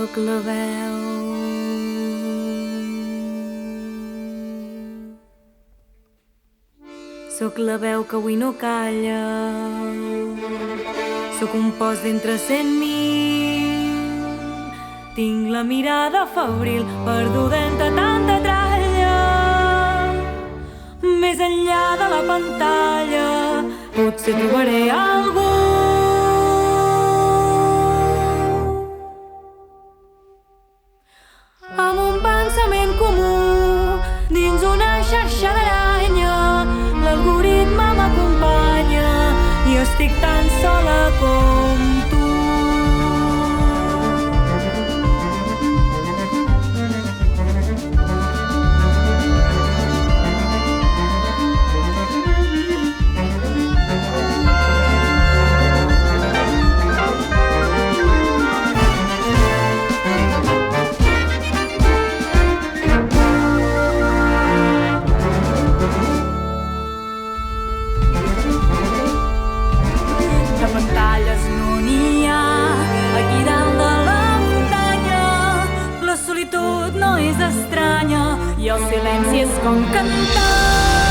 Sóc la veu. Sóc la veu que avui no calla. Sóc un pos d'entre 100.000. Tinc la mirada febril, perduda entre tanta tralla. Més enllà de la pantalla, potser trobaré algú. Amb un pensament comú, dins una xarxa d'aranya, l'algoritme m'acompanya i estic tan sola com tu. I el silenci és com cantar.